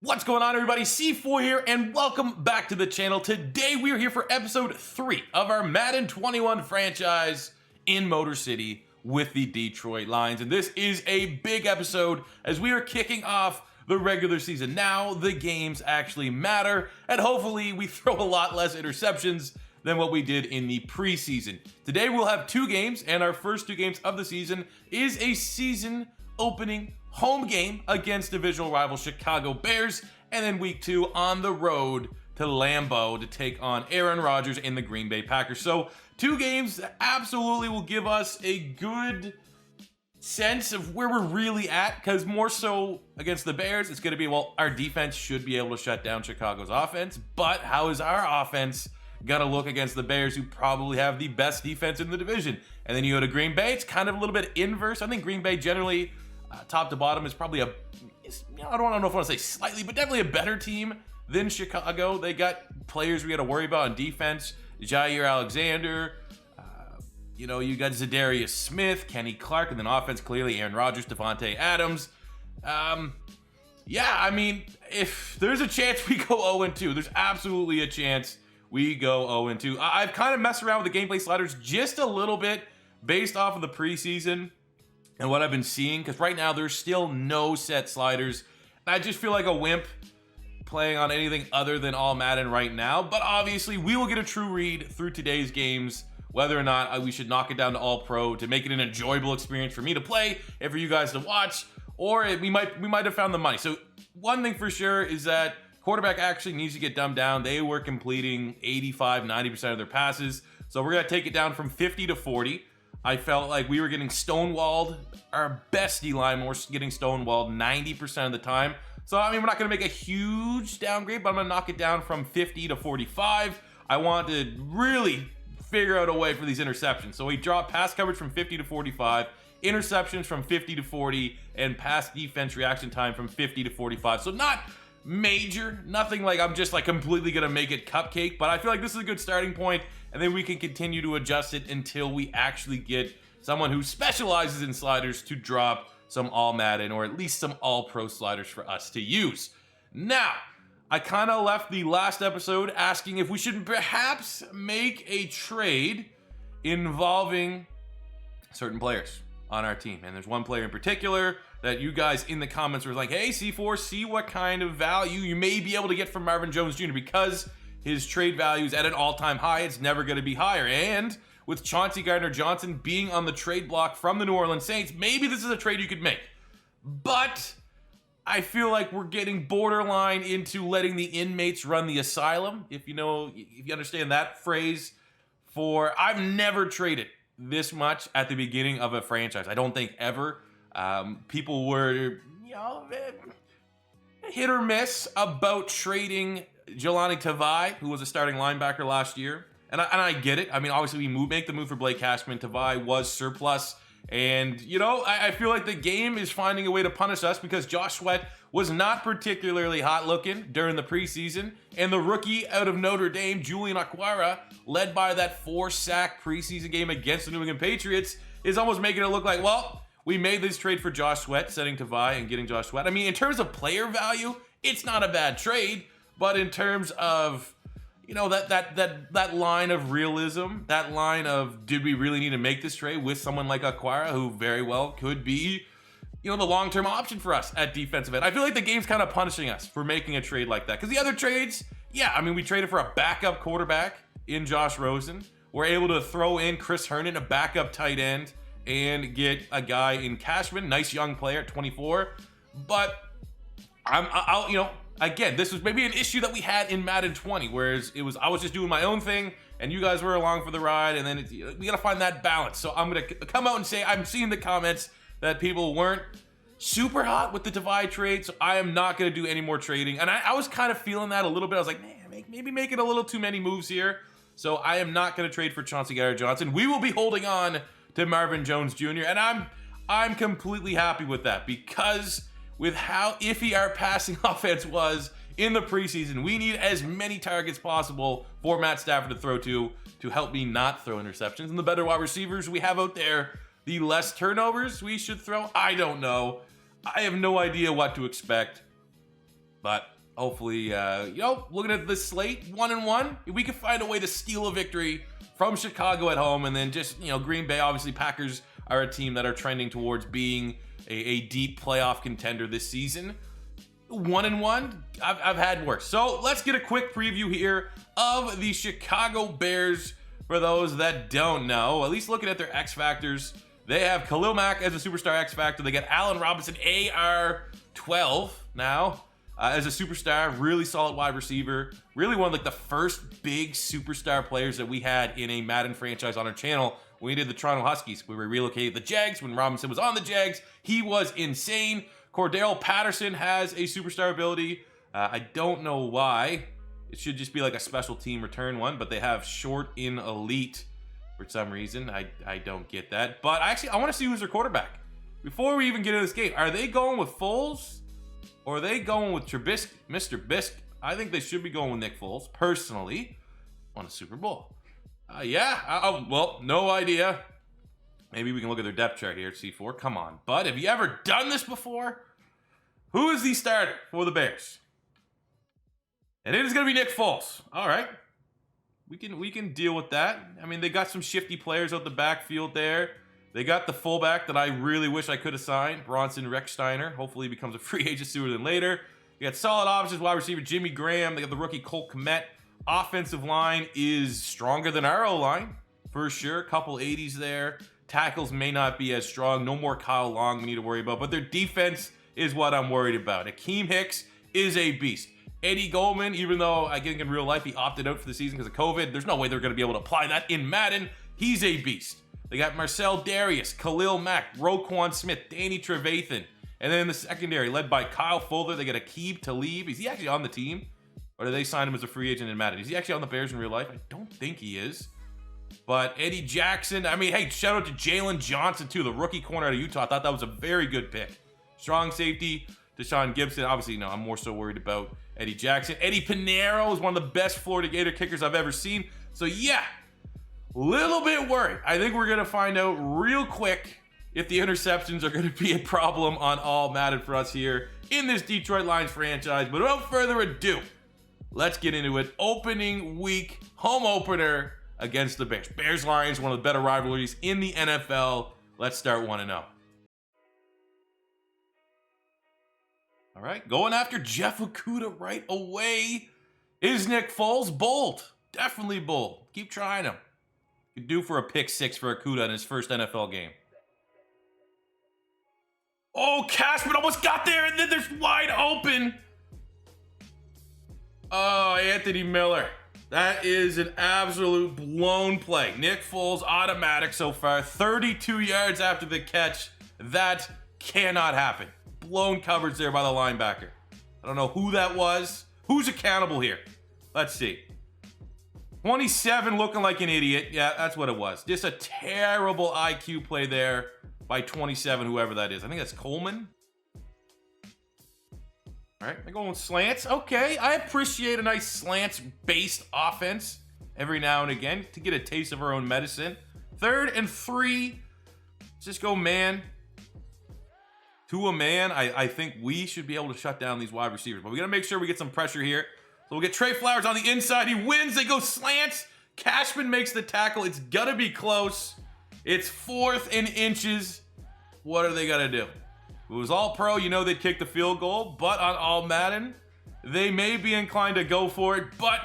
What's going on, everybody? C4 here, and welcome back to the channel. Today, we are here for episode 3 of our Madden 21 franchise in Motor City with the Detroit Lions. And this is a big episode as we are kicking off the regular season. Now, the games actually matter, and hopefully we throw a lot less interceptions than what we did in the preseason. Today, we'll have 2 games, and our first 2 games of the season is a season opening home game against divisional rival Chicago Bears, and then week 2 on the road to Lambeau to take on Aaron Rodgers and the Green Bay Packers. So 2 games that absolutely will give us a good sense of where we're really at, because more so against the Bears, it's going to be, well, our defense should be able to shut down Chicago's offense, but how is our offense gonna look against the Bears, who probably have the best defense in the division? And then you go to Green Bay, it's kind of a little bit inverse. I think Green Bay generally, top to bottom, is probably I don't know if I want to say slightly, but definitely a better team than Chicago. They got players we got to worry about on defense. Jair Alexander, you got Zadarius Smith, Kenny Clark, and then offense, clearly Aaron Rodgers, Devontae Adams. Yeah, I mean, if there's a chance we go 0-2, there's absolutely a chance we go 0-2. I've kind of messed around with the gameplay sliders just a little bit based off of the preseason and what I've been seeing, because right now there's still no set sliders. And I just feel like a wimp playing on anything other than all Madden right now. But obviously, we will get a true read through today's games, whether or not we should knock it down to all pro to make it an enjoyable experience for me to play and for you guys to watch, or we might have found the money. So one thing for sure is that quarterback actually needs to get dumbed down. They were completing 85-90% of their passes. So we're going to take it down from 50 to 40. I felt like we were getting stonewalled. Our best D-line was getting stonewalled 90% of the time. So, I mean, we're not going to make a huge downgrade, but I'm going to knock it down from 50 to 45. I want to really figure out a way for these interceptions. So we dropped pass coverage from 50 to 45, interceptions from 50 to 40, and pass defense reaction time from 50 to 45. So not major, nothing like I'm just like completely gonna make it cupcake, but I feel like this is a good starting point, and then we can continue to adjust it until we actually get someone who specializes in sliders to drop some all Madden, or at least some all pro sliders for us to use. Now, I kind of left the last episode asking if we should perhaps make a trade involving certain players on our team, and there's one player in particular that you guys in the comments were like, hey, C4, see what kind of value you may be able to get from Marvin Jones Jr. because his trade value is at an all-time high. It's never going to be higher. And with Chauncey Gardner-Johnson being on the trade block from the New Orleans Saints, maybe this is a trade you could make. But I feel like we're getting borderline into letting the inmates run the asylum, if you understand that phrase. I've never traded this much at the beginning of a franchise. I don't think ever. People were, hit or miss about trading Jelani Tavai, who was a starting linebacker last year. And I get it. I mean, obviously, we make the move for Blake Cashman. Tavai was surplus. And, I feel like the game is finding a way to punish us because Josh Sweat was not particularly hot looking during the preseason. And the rookie out of Notre Dame, Julian Okwara, led by that 4-sack preseason game against the New England Patriots, is almost making it look like, well, we made this trade for Josh Sweat, sending Tavai and getting Josh Sweat. I mean, in terms of player value, it's not a bad trade, but in terms of, that line of realism, that line of, did we really need to make this trade with someone like Okwara, who very well could be, the long-term option for us at defensive end? I feel like the game's kind of punishing us for making a trade like that. Because the other trades, we traded for a backup quarterback in Josh Rosen. We're able to throw in Chris Herndon, a backup tight end, and get a guy in Cashman, nice young player at 24. But again, this was maybe an issue that we had in Madden 20, whereas I was just doing my own thing, and you guys were along for the ride, and then we gotta find that balance. So I'm gonna come out and say I'm seeing the comments that people weren't super hot with the Tavai trade, so I am not gonna do any more trading. And I was kind of feeling that a little bit. I was like, man, maybe making a little too many moves here. So I am not gonna trade for Chauncey Gardner-Johnson. We will be holding on to Marvin Jones Jr. And I'm completely happy with that, because with how iffy our passing offense was in the preseason, we need as many targets possible for Matt Stafford to throw to help me not throw interceptions. And the better wide receivers we have out there, the less turnovers we should throw. I don't know. I have no idea what to expect. But hopefully, looking at this slate, 1-1, if we can find a way to steal a victory from Chicago at home, and then just, Green Bay, obviously Packers are a team that are trending towards being a deep playoff contender this season. 1-1, I've had worse. So let's get a quick preview here of the Chicago Bears. For those that don't know, at least looking at their X Factors, they have Khalil Mack as a superstar X Factor. They got Allen Robinson, AR-12 now, as a superstar, really solid wide receiver. Really one of the first big superstar players that we had in a Madden franchise on our channel when we did the Toronto Huskies. We relocated the Jags when Robinson was on the Jags. He was insane. Cordell Patterson has a superstar ability. I don't know why. It should just be like a special team return one, but they have short in elite for some reason. I don't get that. But I want to see who's their quarterback. Before we even get into this game, are they going with Foles or are they going with Trubisky, Mr. Bisk? I think they should be going with Nick Foles, personally, on a Super Bowl. Well, no idea. Maybe we can look at their depth chart here at C4. Come on, bud. Have you ever done this before? Who is the starter for the Bears? And it is going to be Nick Foles. All right. We can deal with that. I mean, they got some shifty players out the backfield there. They got the fullback that I really wish I could have signed, Bronson Rechsteiner. Hopefully he becomes a free agent sooner than later. You got solid options, wide receiver Jimmy Graham. They got the rookie Cole Kmet. Offensive line is stronger than our O-line, for sure. Couple 80s there. Tackles may not be as strong. No more Kyle Long we need to worry about. But their defense is what I'm worried about. Akeem Hicks is a beast. Eddie Goldman, even though I think in real life he opted out for the season because of COVID, there's no way they're going to be able to apply that in Madden. He's a beast. They got Marcel Darius, Khalil Mack, Roquan Smith, Danny Trevathan. And then in the secondary, led by Kyle Fuller, they got Aqib Talib. Is he actually on the team? Or did they sign him as a free agent in Madden? Is he actually on the Bears in real life? I don't think he is. But Eddie Jackson, hey, shout out to Jalen Johnson, too, the rookie corner out of Utah. I thought that was a very good pick. Strong safety, Deshaun Gibson. Obviously, no, I'm more so worried about Eddie Jackson. Eddie Pinheiro is one of the best Florida Gator kickers I've ever seen. So, yeah, little bit worried. I think we're going to find out real quick if the interceptions are going to be a problem on all Madden for us here in this Detroit Lions franchise. But without further ado, let's get into it. Opening week home opener against the Bears. Bears-Lions, one of the better rivalries in the NFL. Let's start 1-0. All right, going after Jeff Okudah right away is Nick Foles. Bold, definitely bold. Keep trying him. Could do for a pick six for Okudah in his first NFL game. Oh, Cashman almost got there, and then there's wide open. Oh, Anthony Miller. That is an absolute blown play. Nick Foles, automatic so far. 32 yards after the catch. That cannot happen. Blown coverage there by the linebacker. I don't know who that was. Who's accountable here? Let's see. 27 looking like an idiot. Yeah, that's what it was. Just a terrible IQ play there by 27, whoever that is. I think that's Coleman. All right, they're going with slants. Okay, I appreciate a nice slants-based offense every now and again to get a taste of our own medicine. 3rd and 3. Let's just go man. To a man, I think we should be able to shut down these wide receivers. But we got to make sure we get some pressure here. So we'll get Trey Flowers on the inside. He wins. They go slants. Cashman makes the tackle. It's going to be close. It's 4th and inches. What are they going to do? If it was all pro, they'd kick the field goal. But on all Madden, they may be inclined to go for it, but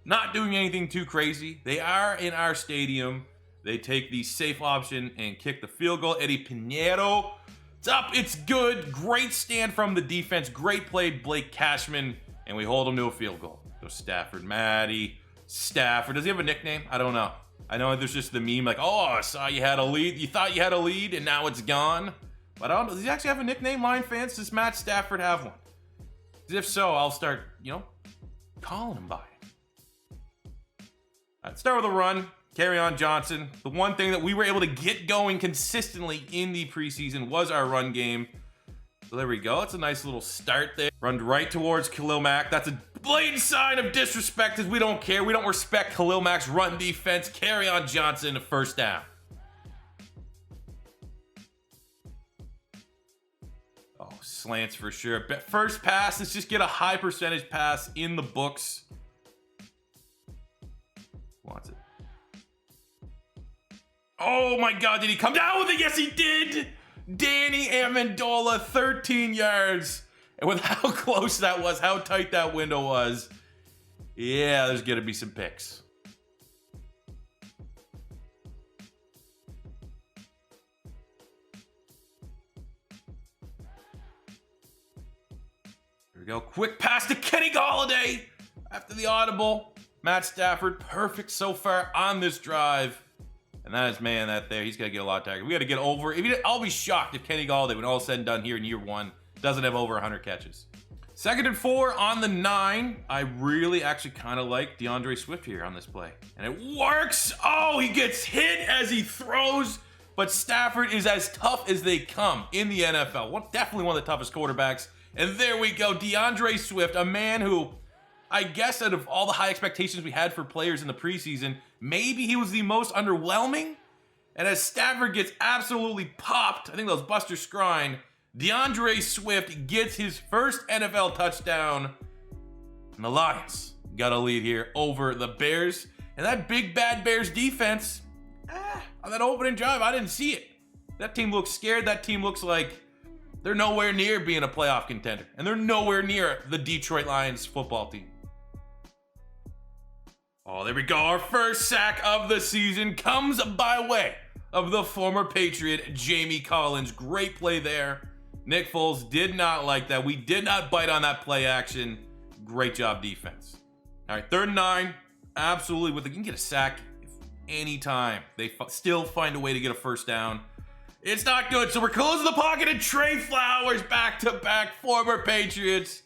not doing anything too crazy. They are in our stadium. They take the safe option and kick the field goal. Eddie Pinheiro. It's up. It's good. Great stand from the defense. Great play, Blake Cashman. And we hold him to a field goal. So Stafford, Matty, Stafford. Does he have a nickname? I don't know. I know there's just the meme like, oh, I saw you had a lead. You thought you had a lead and now it's gone. But I don't know. Does he actually have a nickname, Lion fans? Does Matt Stafford have one? If so, I'll start, calling him by it. All right, start with a run. Carry on Johnson. The one thing that we were able to get going consistently in the preseason was our run game. So there we go. It's a nice little start there. Run right towards Khalil Mack. That's a blatant sign of disrespect because we don't care. We don't respect Khalil Mack's run defense. Carry on Johnson, first down. Oh, slants for sure. But first pass, let's just get a high percentage pass in the books. Wants it. Oh my God, did he come down with it? Yes, he did. Danny Amendola, 13 yards. And with how close that was, how tight that window was, yeah, there's going to be some picks. Here we go. Quick pass to Kenny Golladay after the audible. Matt Stafford, perfect so far on this drive. And that is, man, that there, he's going to get a lot of targets. We got to get over. I'll be shocked if Kenny Golladay, when all is said and done here in year one, doesn't have over 100 catches. 2nd and 4 on the 9. I really actually kind of like DeAndre Swift here on this play. And it works. Oh, he gets hit as he throws. But Stafford is as tough as they come in the NFL. Definitely one of the toughest quarterbacks. And there we go. DeAndre Swift, a man who, I guess out of all the high expectations we had for players in the preseason, maybe he was the most underwhelming. And as Stafford gets absolutely popped, I think that was Buster Skrine, DeAndre Swift gets his first NFL touchdown. And the Lions got a lead here over the Bears. And that big bad Bears defense, on that opening drive, I didn't see it. That team looks scared. That team looks like they're nowhere near being a playoff contender. And they're nowhere near the Detroit Lions football team. Oh, there we go. Our first sack of the season comes by way of the former Patriot, Jamie Collins. Great play there. Nick Foles did not like that. We did not bite on that play action. Great job, defense. All right, 3rd and 9. Absolutely. You can get a sack anytime. They still find a way to get a first down. It's not good. So we're closing the pocket, and Trey Flowers back-to-back former Patriots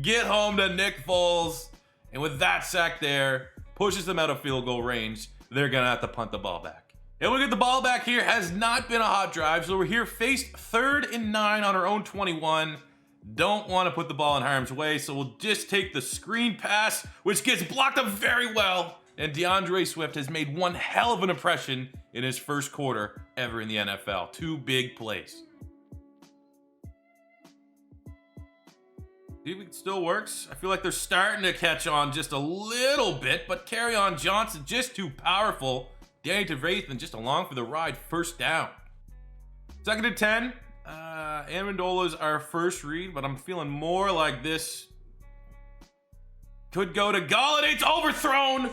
get home to Nick Foles. And with that sack there, pushes them out of field goal range. They're going to have to punt the ball back. And we'll get the ball back here. Has not been a hot drive. So we're here faced 3rd and 9 on our own 21. Don't want to put the ball in harm's way. So we'll just take the screen pass, which gets blocked up very well. And DeAndre Swift has made one hell of an impression in his first quarter ever in the NFL. 2 big plays. See if it still works. I feel like they're starting to catch on just a little bit, but Kerryon Johnson just too powerful. Danny Trevathan just along for the ride. First down. 2nd and 10. Amendola's our first read, but I'm feeling more like this could go to Golladay. It's overthrown.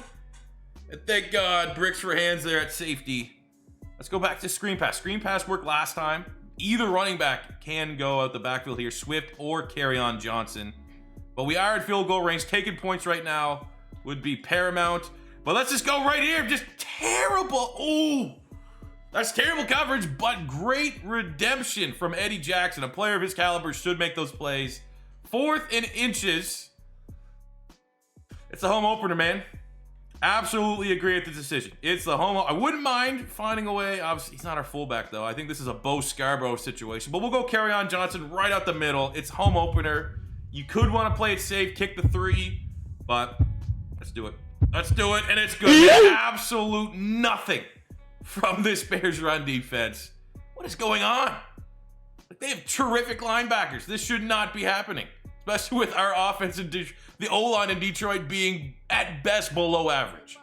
And thank God, bricks for hands there at safety. Let's go back to screen pass. Screen pass worked last time. Either running back can go out the backfield here, Swift or Kerryon Johnson. But we are at field goal range. Taking points right now would be paramount. But let's just go right here. Just terrible. Oh, that's terrible coverage, but great redemption from Eddie Jackson. A player of his caliber should make those plays. 4th and inches. It's a home opener, man. Absolutely agree with the decision. It's the home. I wouldn't mind finding a way. Obviously, he's not our fullback, though. I think this is a Bo Scarborough situation. But we'll go Kerryon Johnson right out the middle. It's home opener. You could want to play it safe, kick the 3, but let's do it. Let's do it, and it's good. Absolute nothing from this Bears run defense. What is going on? They have terrific linebackers. This should not be happening, especially with our offense and the O-line in Detroit being at best below average.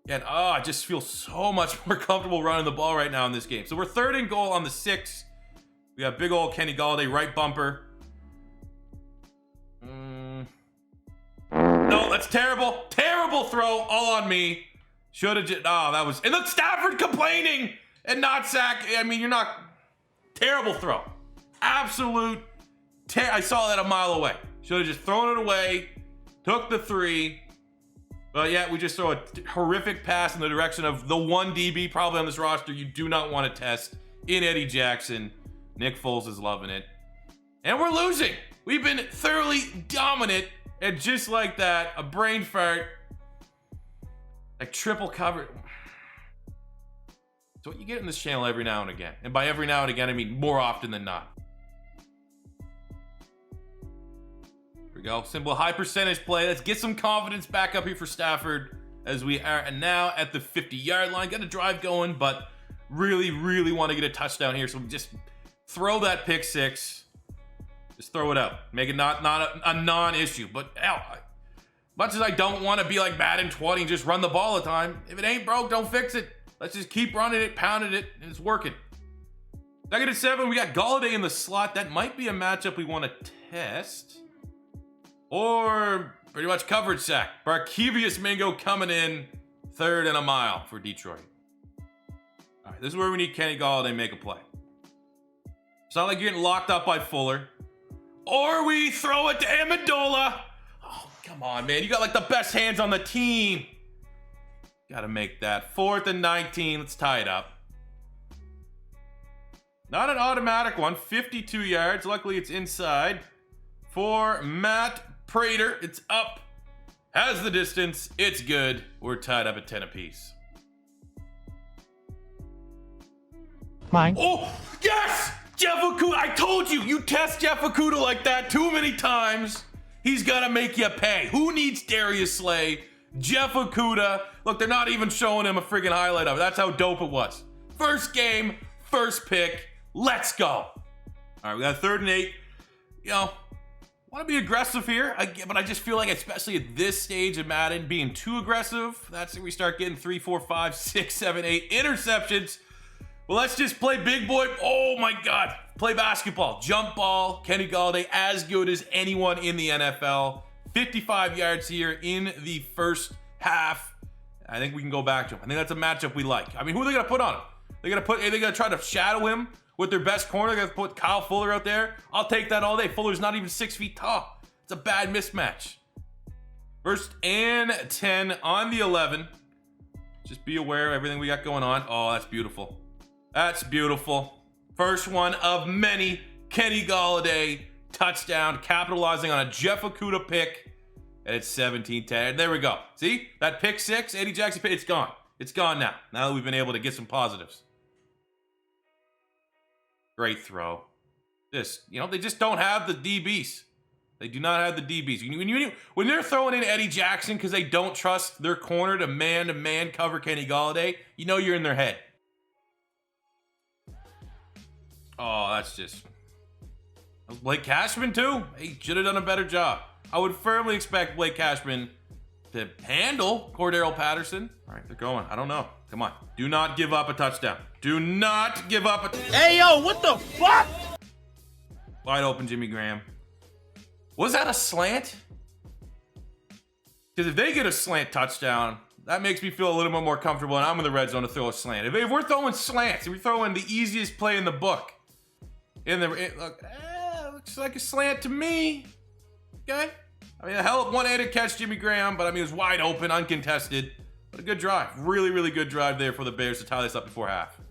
And I just feel so much more comfortable running the ball right now in this game. So we're 3rd and goal on the 6. We got big old Kenny Golladay right bumper. No, that's terrible. Terrible throw. All on me. Should have just... Oh, that was... And look, Stafford complaining and not sack. I mean, you're not... Terrible throw. Absolute... I saw that a mile away. Should have just thrown it away. Took the 3. But yeah, we just throw a horrific pass in the direction of the one DB probably on this roster you do not want to test in Eddie Jackson. Nick Foles is loving it. And we're losing. We've been thoroughly dominant. And just like that, a brain fart, like triple covered. It's what you get in this channel every now and again. And by every now and again, I mean more often than not. Here we go. Simple high percentage play. Let's get some confidence back up here for Stafford as we are now at the 50-yard line. Got a drive going, but really, really want to get a touchdown here. So just throw that pick 6. Just throw it out. Make it not a non-issue. But hell, much as I don't want to be like Madden 20 and just run the ball all the time, if it ain't broke, don't fix it. Let's just keep running it, pounding it, and it's working. Second and 7, we got Golladay in the slot. That might be a matchup we want to test. Or pretty much coverage sack. Barkevious Mingo coming in 3rd and a mile for Detroit. All right, this is where we need Kenny Golladay to make a play. It's not like you're getting locked up by Fuller. Or we throw it to Amendola. Oh, come on, man. You got like the best hands on the team. Got to make that. 4th and 19. Let's tie it up. Not an automatic one. 52 yards. Luckily, it's inside. For Matt Prater. It's up. Has the distance. It's good. We're tied up at 10 apiece. Mine. Oh, yes! Jeff Okudah. I told you. You test Jeff Okudah like that too many times. He's got to make you pay. Who needs Darius Slay? Jeff Okudah. Look, they're not even showing him a friggin' highlight of it. That's how dope it was. First game, first pick. Let's go. All right, we got 3rd and 8. You know, want to be aggressive here, but I just feel like, especially at this stage of Madden, being too aggressive, that's when we start getting 3, 4, 5, 6, 7, 8 interceptions. Well, let's just play big boy. Oh my God. Play basketball. Jump ball. Kenny Golladay, as good as anyone in the NFL. 55 yards here in the first half. I think we can go back to him. I think that's a matchup we like. I mean, who are they going to put on him? Are they going to try to shadow him with their best corner? They're going to put Kyle Fuller out there? I'll take that all day. Fuller's not even 6 feet tall. It's a bad mismatch. 1st and 10 on the 11. Just be aware of everything we got going on. Oh, that's beautiful. That's beautiful. First one of many. Kenny Golladay, touchdown, capitalizing on a Jeff Okudah pick. And it's 17-10. There we go. See? That pick 6, Eddie Jackson pick, it's gone. It's gone now. Now that we've been able to get some positives. Great throw. They just don't have the DBs. They do not have the DBs. When they're throwing in Eddie Jackson because they don't trust their corner to man cover Kenny Golladay, you know you're in their head. Oh, that's just... Blake Cashman, too. He should have done a better job. I would firmly expect Blake Cashman to handle Cordero Patterson. All right, they're going. I don't know. Come on. Do not give up a touchdown. Do not give up a... Hey, yo, what the fuck? Wide open Jimmy Graham. Was that a slant? Because if they get a slant touchdown, that makes me feel a little bit more comfortable, and I'm in the red zone to throw a slant. If we're throwing slants, if we're throwing the easiest play in the book, looks like a slant to me. Okay? I mean, a hell of one-handed catch, Jimmy Graham, but I mean, it was wide open, uncontested. But a good drive. Really, really good drive there for the Bears to tie this up before half. All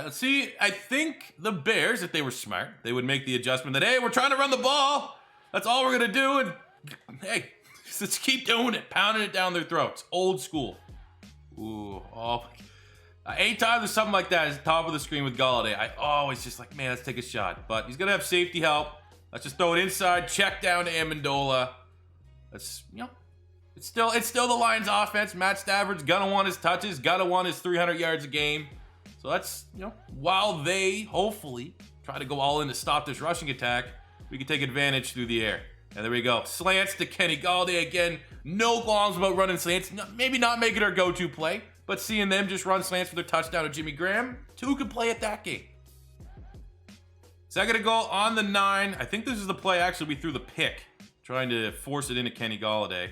right, let's see. I think the Bears, if they were smart, they would make the adjustment that, hey, we're trying to run the ball. That's all we're going to do. And, hey, let's keep doing it. Pounding it down their throats. Old school. Ooh, oh. Anytime there's something like that at the top of the screen with Golladay, I always just like, man, let's take a shot. But he's going to have safety help. Let's just throw it inside. Check down to Amendola. Let's, it's still the Lions offense. Matt Stafford's gonna want his touches, gonna want his 300 yards a game. So that's, while they hopefully try to go all in to stop this rushing attack, we can take advantage through the air. And there we go. Slants to Kenny Golladay again. No qualms about running slants. Maybe not make it our go-to play, but seeing them just run slants for their touchdown to Jimmy Graham, 2 could play at that game. Second and goal on the 9. I think this is the play actually we threw the pick, trying to force it into Kenny Golladay.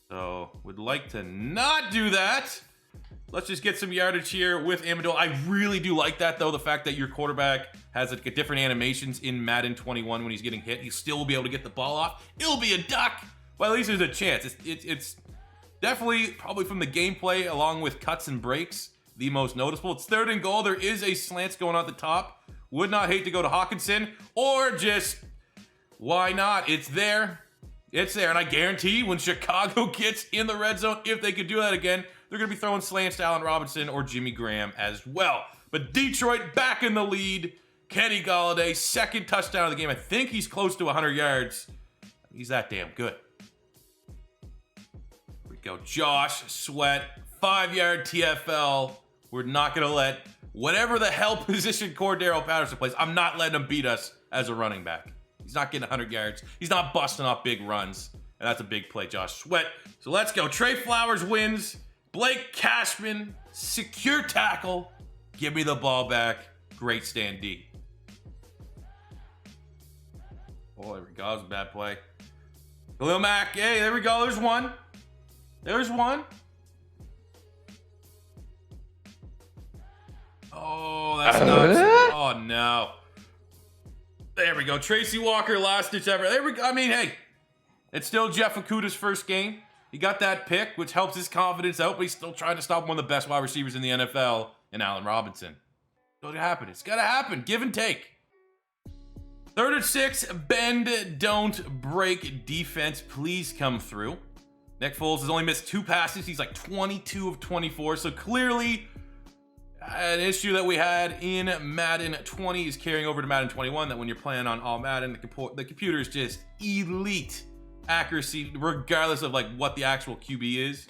So, would like to not do that. Let's just get some yardage here with Amendola. I really do like that, though, the fact that your quarterback has like different animations in Madden 21 when he's getting hit. He still will be able to get the ball off. It'll be a duck. Well, at least there's a chance. It's definitely, probably from the gameplay, along with cuts and breaks, the most noticeable. It's third and goal. There is a slants going on at the top. Would not hate to go to Hawkinson, or just, why not? It's there. It's there, and I guarantee when Chicago gets in the red zone, if they could do that again, they're going to be throwing slants to Allen Robinson or Jimmy Graham as well. But Detroit back in the lead. Kenny Golladay, second touchdown of the game. I think he's close to 100 yards. He's that damn good. Here we go. Josh Sweat, 5-yard TFL. We're not going to let whatever the hell position Cordero Patterson plays, I'm not letting him beat us as a running back. He's not getting 100 yards. He's not busting off big runs. And that's a big play, Josh Sweat. So let's go. Trey Flowers wins. Blake Cashman, secure tackle. Give me the ball back. Great stand D. Oh, there we go. That was a bad play. Khalil Mack. Hey, there we go. There's one. There's one. Oh, that's nuts. Oh, no. There we go. Tracy Walker, last ditch ever. There we go. I mean, hey, it's still Jeff Okudah's first game. He got that pick, which helps his confidence out, but he's still trying to stop one of the best wide receivers in the NFL, in Allen Robinson. It's going to happen. It's got to happen. Give and take. 3rd and 6. Bend, don't break defense. Please come through. Nick Foles has only missed 2 passes. He's like 22 of 24. So clearly, an issue that we had in Madden 20 is carrying over to Madden 21, that when you're playing on all Madden, the computer is just elite accuracy, regardless of like what the actual QB is.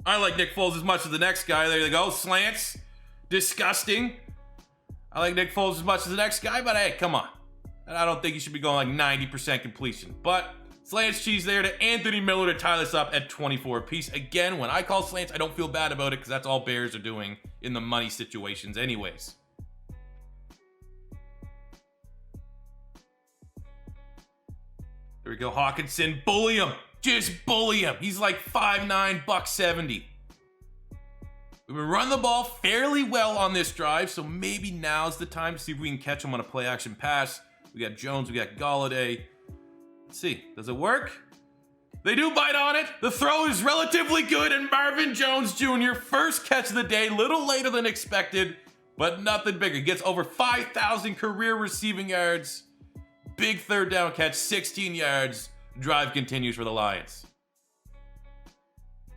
I like Nick Foles as much as the next guy. There you go. Slants. Disgusting. I like Nick Foles as much as the next guy, but hey, come on. And I don't think he should be going like 90% completion. But slants cheese there to Anthony Miller to tie this up at 24 apiece. Again, when I call slants, I don't feel bad about it because that's all Bears are doing in the money situations anyways. There we go. Hawkinson. Bully him. Just bully him. He's like 5'9", $170. We've been running the ball fairly well on this drive, so maybe now's the time to see if we can catch him on a play-action pass. We got Jones. We got Galladay. Let's see. Does it work? They do bite on it. The throw is relatively good, and Marvin Jones Jr., first catch of the day, little later than expected, but nothing bigger. Gets over 5,000 career receiving yards. Big 3rd down catch, 16 yards. Drive continues for the Lions.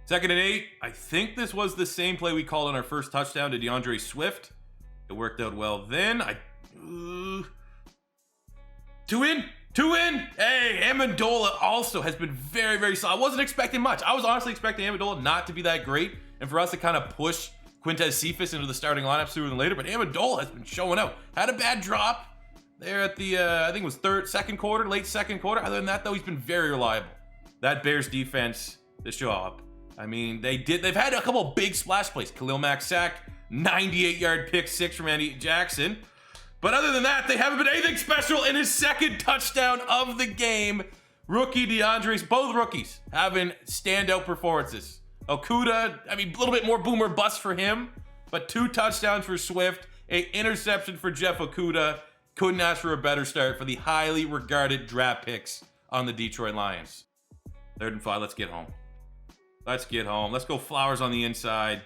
2nd and 8. I think this was the same play we called on our first touchdown to DeAndre Swift. It worked out well then. Two in. Hey, Amendola also has been very, very solid. I wasn't expecting much. I was honestly expecting Amendola not to be that great and for us to kind of push Quintez Cephas into the starting lineup sooner than later, but Amendola has been showing out. Had a bad drop there at the, I think it was second quarter, late second quarter. Other than that, though, he's been very reliable. That Bears defense to show up. I mean, they've had a couple big splash plays. Khalil Mack sack, 98-yard pick 6 from Andy Jackson. But other than that, they haven't been anything special in his 2nd touchdown of the game. Rookie DeAndre's, both rookies, having standout performances. Okudah, I mean, a little bit more boomer bust for him, but 2 touchdowns for Swift, an interception for Jeff Okudah. Couldn't ask for a better start for the highly regarded draft picks on the Detroit Lions. 3rd and 5, let's get home. Let's get home. Let's go Flowers on the inside.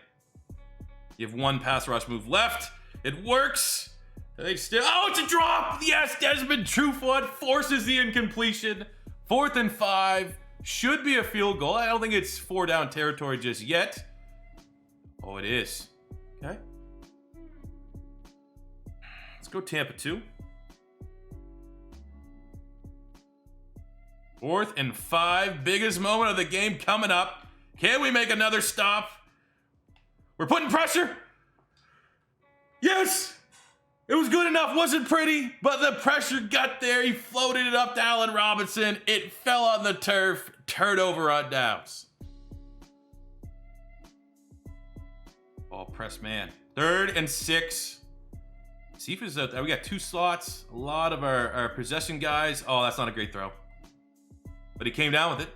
You have 1 pass rush move left. It works. They still, oh, it's a drop. Yes, Desmond Trufant forces the incompletion. 4th and 5. Should be a field goal. I don't think it's 4 down territory just yet. Oh, it is. Okay. Let's go Tampa 2. 4th and 5. Biggest moment of the game coming up. Can we make another stop? We're putting pressure. Yes. It was good enough. Wasn't pretty, but the pressure got there. He floated it up to Allen Robinson. It fell on the turf. Turnover on downs. Ball press man. 3rd and 6. Cephas out there. We got 2 slots. A lot of our possession guys. Oh, that's not a great throw. But he came down with it.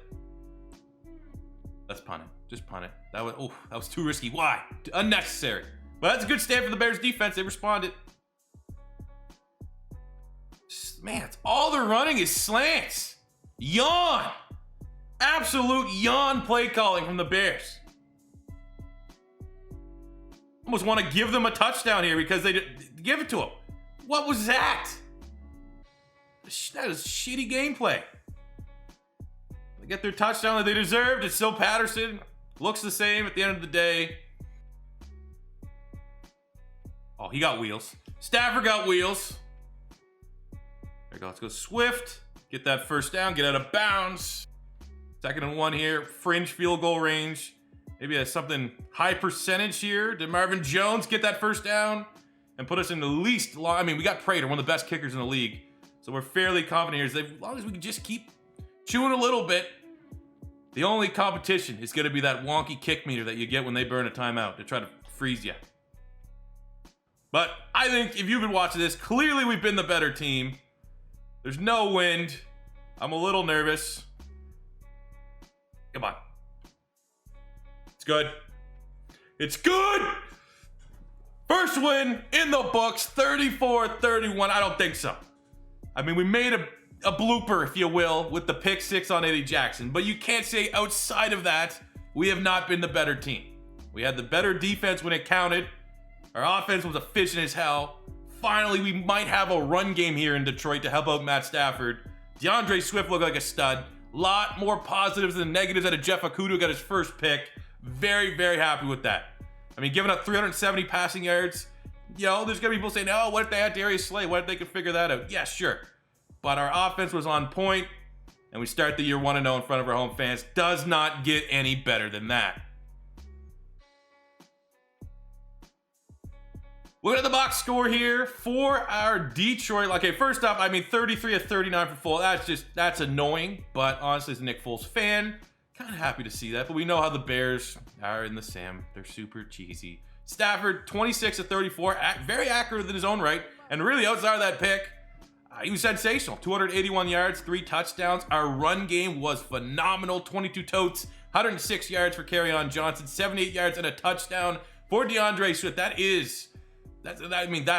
Let's punt it. Just punt it. That was too risky. Why? Unnecessary. But that's a good stand for the Bears defense. They responded. Man, it's all they're running is slants. Yawn. Absolute yawn play calling from the Bears. Almost want to give them a touchdown here because they give it to them. What was that? That is shitty gameplay. They get their touchdown that they deserved. It's still Patterson. Looks the same at the end of the day. Oh, he got wheels. Stafford got wheels. There we go. Let's go Swift. Get that first down. Get out of bounds. 2nd and 1 here. Fringe field goal range. Maybe something high percentage here. Did Marvin Jones get that first down and put us in the least long? I mean, we got Prater, one of the best kickers in the league. So we're fairly confident here. As long as we can just keep chewing a little bit, the only competition is going to be that wonky kick meter that you get when they burn a timeout to try to freeze you. But I think if you've been watching this, clearly we've been the better team. There's no wind. I'm a little nervous. Come on. It's good. It's good! First win in the books, 34-31. I don't think so. I mean, we made a blooper, if you will, with the pick 6 on Eddie Jackson. But you can't say outside of that, we have not been the better team. We had the better defense when it counted. Our offense was efficient as hell. Finally, we might have a run game here in Detroit to help out Matt Stafford. DeAndre Swift looked like a stud. Lot more positives than negatives out of Jeff Okudah, who got his first pick. Very, very happy with that. I mean, giving up 370 passing yards, you know, there's going to be people saying, oh, what if they had Darius Slay? What if they could figure that out? Yeah, sure. But our offense was on point, and we start the year 1-0 in front of our home fans. Does not get any better than that. Look at the box score here for our Detroit. Okay, first off, I mean, 33 of 39 for full. That's annoying, but honestly, as a Nick Foles fan, kind of happy to see that. But we know how the Bears are in the sim. They're super cheesy. Stafford, 26 of 34, very accurate in his own right, and really outside of that pick, he was sensational. 281 yards, 3 touchdowns. Our run game was phenomenal. 22 totes, 106 yards for Kerryon Johnson, 78 yards and a touchdown for DeAndre Swift. That's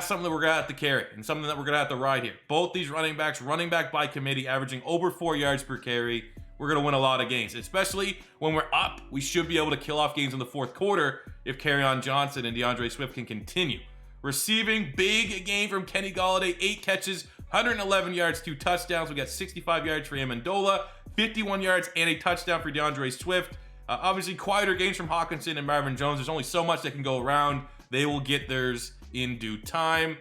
something that we're gonna have to carry and something that we're gonna have to ride here. Both these running backs, running back by committee, averaging over 4 yards per carry. We're gonna win a lot of games, especially when we're up. We should be able to kill off games in the fourth quarter if Kerryon Johnson and DeAndre Swift can continue. Receiving, big game from Kenny Golladay, 8 catches, 111 yards, 2 touchdowns. We got 65 yards for Amendola, 51 yards and a touchdown for DeAndre Swift. Obviously, quieter games from Hawkinson and Marvin Jones. There's only so much that can go around. They will get theirs in due time.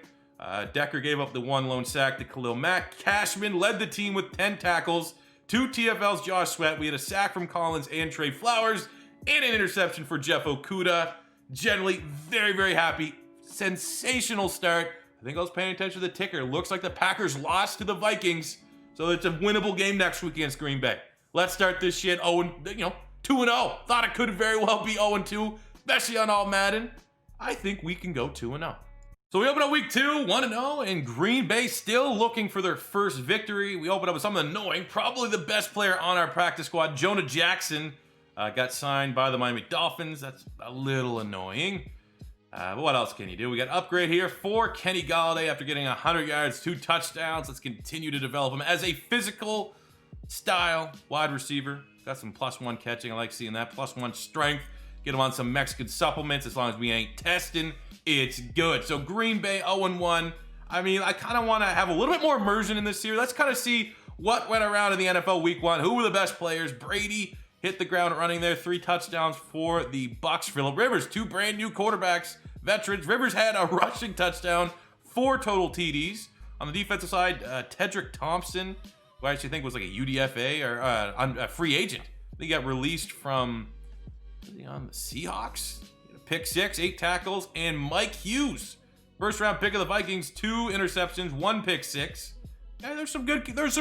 Decker gave up the 1 lone sack to Khalil Mack. Cashman led the team with 10 tackles. 2 TFLs, Josh Sweat. We had a sack from Collins and Trey Flowers, and an interception for Jeff Okudah. Generally, very, very happy. Sensational start. I think I was paying attention to the ticker. Looks like the Packers lost to the Vikings, so it's a winnable game next week against Green Bay. Let's start this shit 2-0. Thought it could very well be 0-2, especially on all Madden. I think we can go 2-0. So we open up week 2, 1-0, and Green Bay still looking for their first victory. We open up with something annoying. Probably the best player on our practice squad, Jonah Jackson, got signed by the Miami Dolphins. That's a little annoying. But what else can you do? We got upgrade here for Kenny Golladay after getting 100 yards, 2 touchdowns. Let's continue to develop him as a physical style wide receiver. Got some +1 catching. I like seeing that. +1 strength. Get him on some Mexican supplements. As long as we ain't testing, it's good. So Green Bay 0-1. I mean, I kind of want to have a little bit more immersion in this series. Let's kind of see what went around in the NFL week 1. Who were the best players? Brady hit the ground running there. 3 touchdowns for the Bucs. Phillip Rivers, 2 brand new quarterbacks, veterans. Rivers had a rushing touchdown, 4 total TDs. On the defensive side, Tedrick Thompson, who I actually think was like a UDFA or a free agent. He got released from on the Seahawks. Pick 6, 8 tackles, and Mike Hughes, first round pick of the Vikings, 2 interceptions, 1 pick 6. Yeah, there's some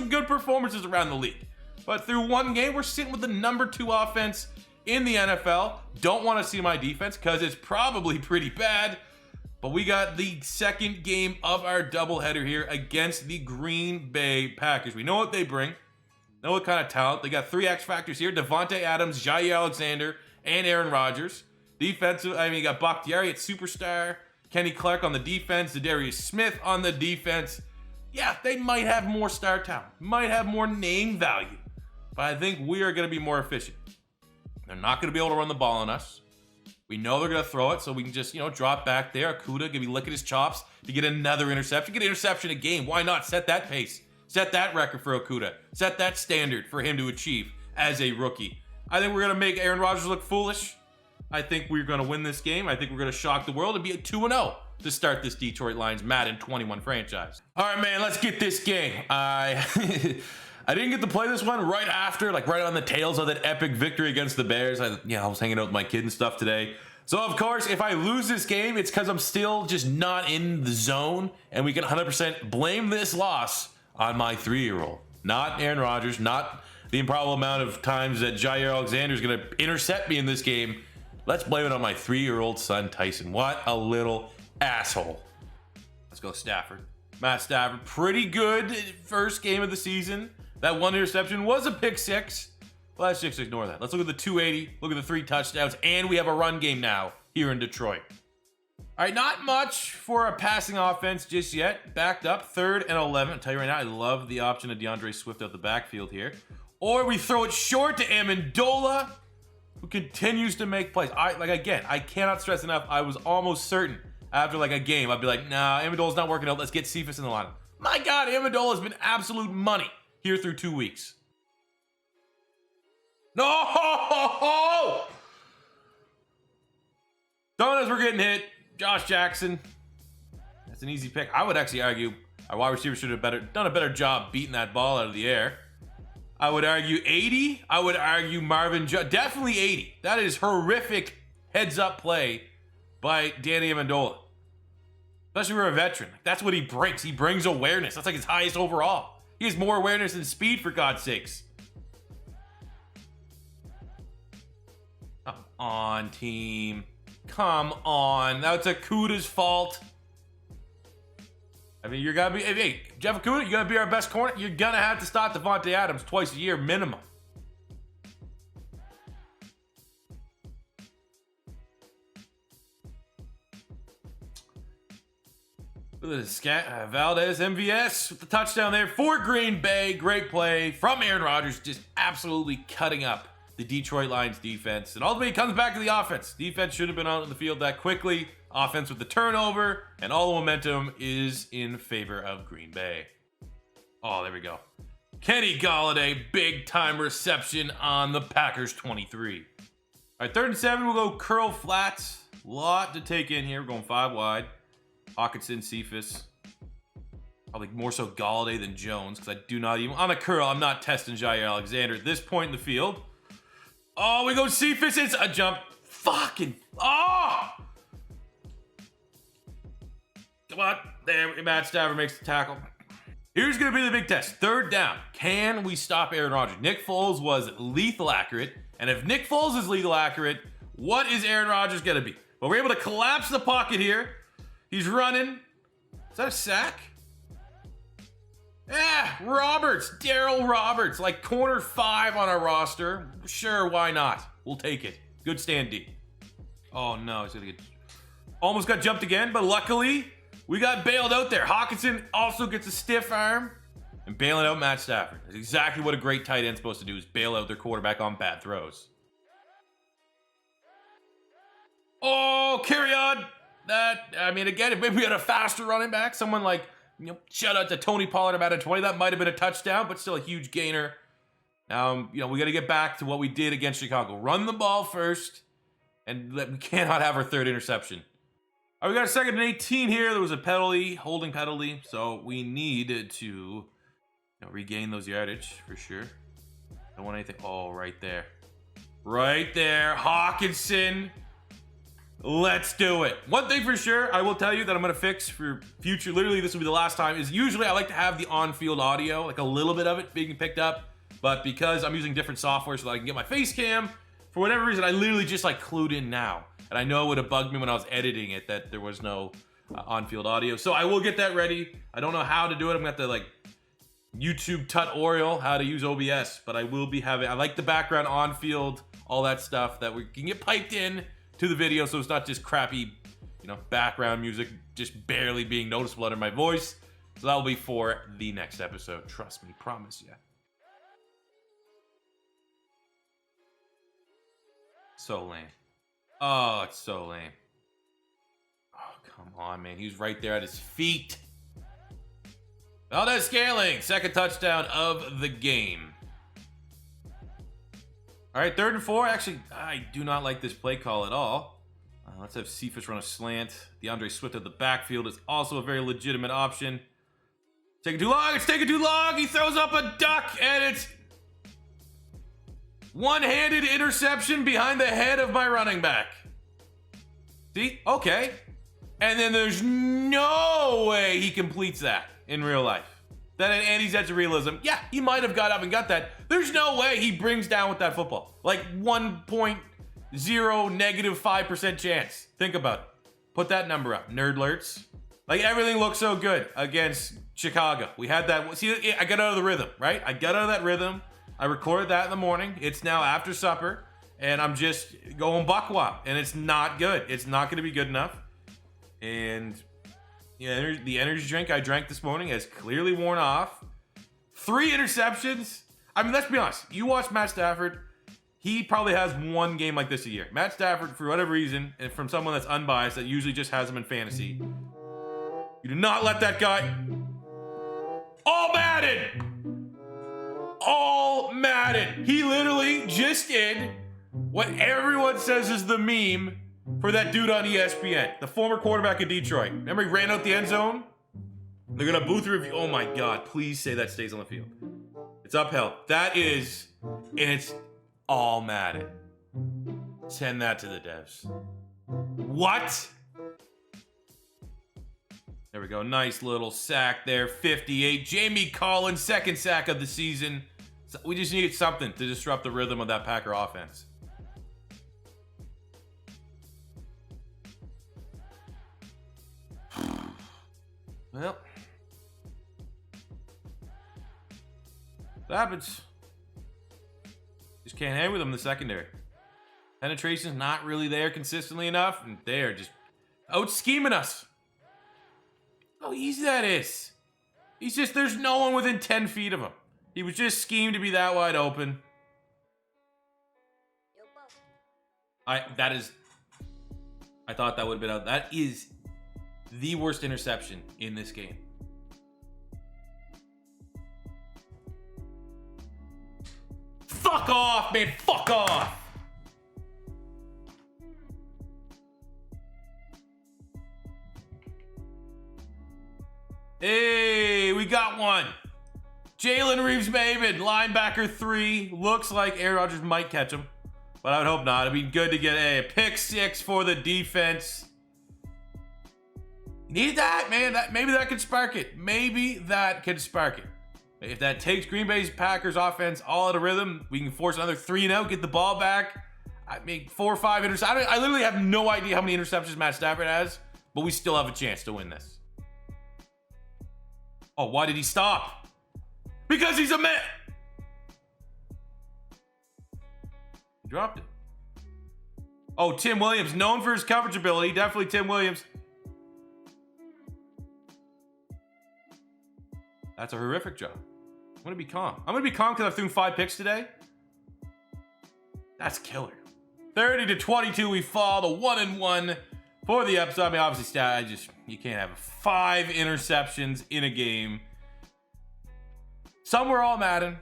good performances around the league. But through 1 game, we're sitting with the number 2 offense in the NFL. Don't want to see my defense because it's probably pretty bad. But we got the second game of our doubleheader here against the Green Bay Packers. We know what they bring. Know what kind of talent. They got 3 X factors here: Devontae Adams, Jair Alexander, and Aaron Rodgers. Defensive, you got Bakhtiari at superstar, Kenny Clark on the defense, Zadarius Smith on the defense. Yeah, they might have more star talent, might have more name value, but I think we are going to be more efficient. They're not going to be able to run the ball on us. We know they're going to throw it, so we can just, drop back there. Okudah can be licking his chops to get another interception. Get an interception a game. Why not? Set that pace. Set that record for Okudah. Set that standard for him to achieve as a rookie. I think we're going to make Aaron Rodgers look foolish. I think we're going to win this game. I think we're going to shock the world and be at 2-0 to start this Detroit Lions Madden 21 franchise. All right, man, let's get this game. I didn't get to play this one right after, right on the tails of that epic victory against the Bears. I was hanging out with my kid and stuff today. So, of course, if I lose this game, it's because I'm still just not in the zone, and we can 100% blame this loss on my 3-year-old. Not Aaron Rodgers, not the improbable amount of times that Jair Alexander is going to intercept me in this game. Let's blame it on my 3-year-old son, Tyson. What a little asshole. Let's go Stafford. Matt Stafford, pretty good first game of the season. That one interception was a pick 6. Well, let's just ignore that. Let's look at the 280, look at the 3 touchdowns, and we have a run game now here in Detroit. All right, not much for a passing offense just yet. Backed up, 3rd and 11. I'll tell you right now, I love the option of DeAndre Swift out the backfield here. Or we throw it short to Amendola, who continues to make plays. I cannot stress enough, I was almost certain after like a game, I'd be like, nah, Amendola's not working out. Let's get Cephas in the lineup. My God, Amendola has been absolute money here through 2 weeks. No! Donuts were getting hit. Josh Jackson. That's an easy pick. I would actually argue our wide receiver should have done a better job beating that ball out of the air. I would argue 80. I would argue Marvin Jones. Definitely 80. That is horrific heads-up play by Danny Amendola. Especially for a veteran. That's what he brings. He brings awareness. That's like his highest overall. He has more awareness than speed, for God's sakes. Come on, team. Come on. That's Okudah's fault. I mean, you're gonna be, hey, Jeff Okudah, you're gonna be our best corner. You're gonna have to stop Devontae Adams twice a year minimum. Look at this Valdez MVS with the touchdown there for Green Bay. Great play from Aaron Rodgers, just absolutely cutting up the Detroit Lions defense. And ultimately, it comes back to the offense. Defense should have been out on the field that quickly. Offense with the turnover, and all the momentum is in favor of Green Bay. Oh, there we go. Kenny Golladay, big time reception on the Packers 23. All right, 3rd and 7, we'll go curl flats. Lot to take in here. We're going 5 wide. Hawkinson, Cephas. Probably more so Golladay than Jones, because I do not even, on a curl, I'm not testing Jair Alexander at this point in the field. Oh, we go Cephas. It's a jump. Fucking. Oh! Come on. There, Matt Stafford makes the tackle. Here's going to be the big test. 3rd down. Can we stop Aaron Rodgers? Nick Foles was lethal accurate. And if Nick Foles is lethal accurate, what is Aaron Rodgers going to be? Well, we're able to collapse the pocket here. He's running. Is that a sack? Yeah, Roberts, Darryl Roberts, like corner 5 on our roster. Sure, why not? We'll take it. Good stand D. Oh no, he's gonna get almost got jumped again, but luckily we got bailed out there. Hawkinson also gets a stiff arm and bailing out Matt Stafford. That's exactly what a great tight end's supposed to do, is bail out their quarterback on bad throws. Oh, carry on. That, I mean, again, if maybe we had a faster running back, someone like, you know, shout out to Tony Pollard about a 20. That might have been a touchdown, but still a huge gainer. You know, we got to get back to what we did against Chicago. Run the ball first, and we cannot have our 3rd interception. All right, we got a 2nd and 18 here. There was a penalty, holding penalty, so we need to, you know, regain those yardage for sure. Don't want anything. Oh, right there. Right there. Hawkinson. Let's do it. One thing for sure, I will tell you that I'm going to fix for future, literally this will be the last time, is usually I like to have the on-field audio, like a little bit of it being picked up, but because I'm using different software so that I can get my face cam, for whatever reason, I literally just like clued in now. And I know it would have bugged me when I was editing it that there was no on-field audio. So I will get that ready. I don't know how to do it. I'm going to have to like YouTube tutorial how to use OBS, but I will be having, I like the background on-field, all that stuff that we can get piped in to the video, so it's not just crappy, you know, background music just barely being noticeable under my voice. So that'll be for the next episode. Trust me, promise ya. So lame. Oh, it's so lame. Oh, come on, man. He was right there at his feet. Valdez Scaling, 2nd touchdown of the game. All right, 3rd and 4. Actually, I do not like this play call at all. Let's have Cephas run a slant. DeAndre Swift at the backfield is also a very legitimate option. Taking too long. It's taking too long. He throws up a duck, and it's one-handed interception behind the head of my running back. See? Okay. And then there's no way he completes that in real life. that in Andy's edge of realism, yeah, he might have got up and got that. There's no way he brings down with that football. Like 1.0 -5% chance. Think about it. Put that number up. Nerd alerts. Like everything looks so good against Chicago. We had that. See, I got out of the rhythm, right? I got out of that rhythm. I recorded that in the morning. It's now after supper, and I'm just going buckwop, and it's not good. It's not going to be good enough. And yeah, the energy drink I drank this morning has clearly worn off. 3 interceptions. I mean, let's be honest. You watch Matt Stafford. He probably has one game like this a year. Matt Stafford, for whatever reason, and from someone that's unbiased, that usually just has him in fantasy. You do not let that guy. All Madden! All Madden! He literally just did what everyone says is the meme for that dude on ESPN, the former quarterback of Detroit. Remember he ran out the end zone? They're gonna booth review. Oh my God, please say that stays on the field. It's upheld. That is, and it's all Madden. Send that to the devs. What? There we go. Nice little sack there. 58. Jamie Collins, 2nd sack of the season. So we just needed something to disrupt the rhythm of that Packer offense. Well, what happens? Just can't hang with them in the secondary. Penetration's not really there consistently enough, and they're just out scheming us. How easy that is. He's just, there's no one within 10 feet of him. He was just schemed to be that wide open. I thought that would have been out. That is the worst interception in this game. Fuck off, man. Fuck off. Hey, we got one. Jalen Reeves-Maybin, linebacker 3. Looks like Aaron Rodgers might catch him, but I would hope not. It'd be good to get a pick 6 for the defense. You need that, man. Maybe that could spark it. Maybe that could spark it. If that takes Green Bay's Packers offense all out of rhythm, we can force another 3 and out, get the ball back. I mean, 4 or 5 interceptions. I literally have no idea how many interceptions Matt Stafford has, but we still have a chance to win this. Oh, why did he stop? Because he's a man. He dropped it. Oh, Tim Williams, known for his coverage ability. Definitely Tim Williams. That's a horrific job. I'm going to be calm. I'm going to be calm because I've thrown 5 picks today. That's killer. 30-22, we fall to 1-1 for the upside. I mean, obviously, you can't have 5 interceptions in a game. Some were all Madden.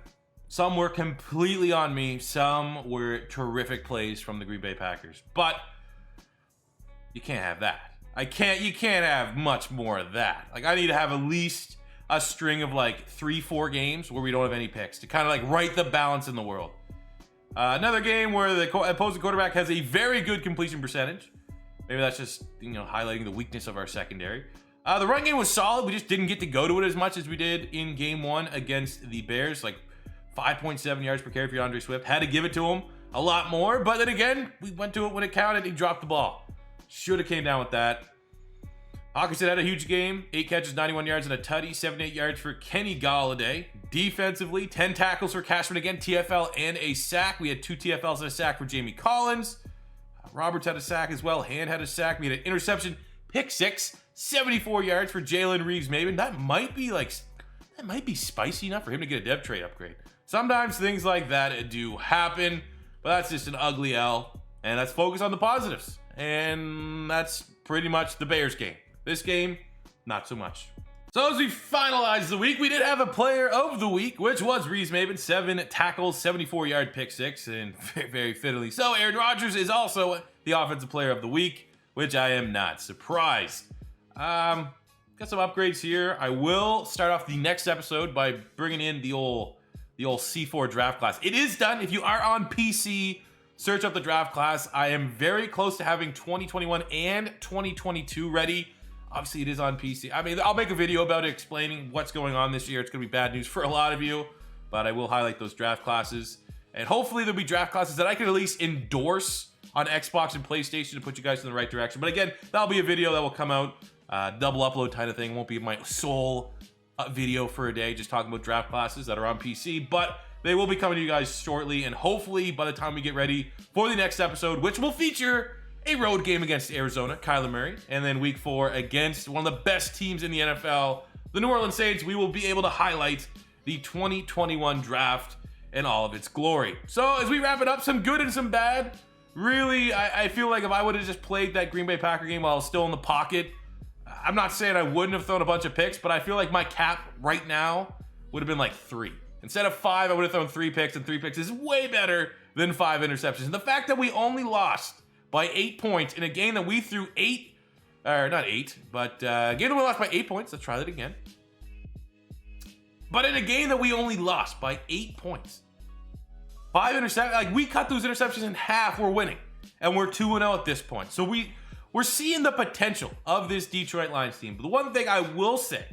Some were completely on me. Some were terrific plays from the Green Bay Packers. But you can't have that. You can't have much more of that. Like, I need to have at least a string of like 3-4 games where we don't have any picks to kind of like right the balance in the world. Another game where the opposing quarterback has a very good completion percentage. Maybe that's just, highlighting the weakness of our secondary. The run game was solid. We just didn't get to go to it as much as we did in game 1 against the Bears. Like 5.7 yards per carry for DeAndre Swift. Had to give it to him a lot more. But then again, we went to it when it counted. He dropped the ball. Should have came down with that. Hawkinson had a huge game. 8 catches, 91 yards, and a tutty. 78 yards for Kenny Golladay. Defensively, 10 tackles for Cashman again. TFL and a sack. We had 2 TFLs and a sack for Jamie Collins. Roberts had a sack as well. Hand had a sack. We had an interception. Pick 6. 74 yards for Jalen Reeves-Maybin. That might be spicy enough for him to get a depth trade upgrade. Sometimes things like that do happen, but that's just an ugly L. And let's focus on the positives. And that's pretty much the Bears game. This game, not so much. So as we finalize the week, we did have a player of the week, which was Reeves-Maybin. 7 tackles, 74-yard pick 6, and very, very fiddly. So Aaron Rodgers is also the offensive player of the week, which I am not surprised. Got some upgrades here. I will start off the next episode by bringing in the old C4 draft class. It is done. If you are on PC, search up the draft class. I am very close to having 2021 and 2022 ready. Obviously, it is on PC. I mean, I'll make a video about it explaining what's going on this year. It's going to be bad news for a lot of you, but I will highlight those draft classes. And hopefully there'll be draft classes that I can at least endorse on Xbox and PlayStation to put you guys in the right direction. But again, that'll be a video that will come out, double upload kind of thing. Won't be my sole video for a day, just talking about draft classes that are on PC. But they will be coming to you guys shortly, and hopefully by the time we get ready for the next episode, which will feature a road game against Arizona, Kyler Murray, and then week 4 against one of the best teams in the NFL, the New Orleans Saints, we will be able to highlight the 2021 draft in all of its glory. So as we wrap it up, some good and some bad. Really, I feel like if I would have just played that Green Bay Packer game while I was still in the pocket, I'm not saying I wouldn't have thrown a bunch of picks, but I feel like my cap right now would have been like 3. Instead of 5, I would have thrown 3 picks, and 3 picks is way better than 5 interceptions. And the fact that we only lost by 8 points in a game that we threw a game that we lost by 8 points. Let's try that again. But in a game that we only lost by 8 points, 5 interceptions, like we cut those interceptions in half, we're winning. And we're 2-0 at this point. So we're seeing the potential of this Detroit Lions team. But the one thing I will say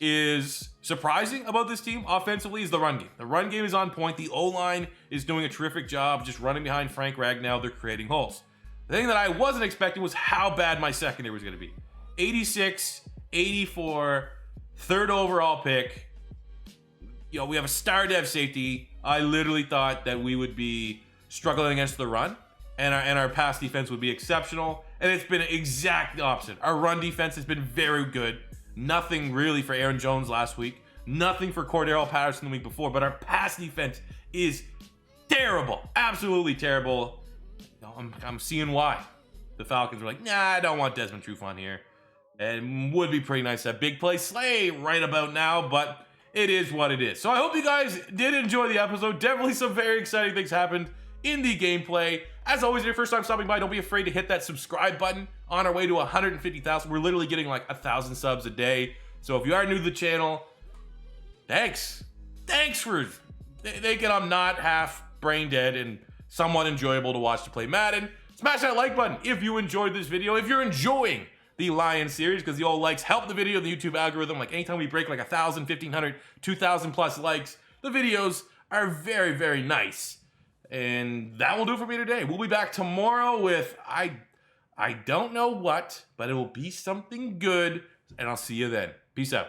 is surprising about this team offensively is the run game. The run game is on point. The O-line is doing a terrific job just running behind Frank Ragnow. They're creating holes. The thing that I wasn't expecting was how bad my secondary was going to be. 86, 84, 3rd overall pick. You know, we have a star dev safety. I literally thought that we would be struggling against the run, and our pass defense would be exceptional. And it's been exact opposite. Our run defense has been very good. Nothing really for Aaron Jones last week. Nothing for Cordero Patterson the week before. But our pass defense is terrible. Absolutely terrible. I'm seeing why. The Falcons were like, nah, I don't want Desmond Trufant here. It would be pretty nice to have big play Slay right about now, but it is what it is. So I hope you guys did enjoy the episode. Definitely some very exciting things happened in the gameplay. As always, if you're first time stopping by, don't be afraid to hit that subscribe button. On our way to 150,000. We're literally getting like 1,000 subs a day. So if you are new to the channel, thanks. Thanks for thinking I'm not half brain dead and somewhat enjoyable to watch to play Madden. Smash that like button if you enjoyed this video. If you're enjoying the Lions series, because the old likes help the video, the YouTube algorithm. Like anytime we break like 1,000, 1,500, 2,000 plus likes, the videos are very, very nice. And that will do it for me today. We'll be back tomorrow with, I don't know what, but it will be something good. And I'll see you then. Peace out.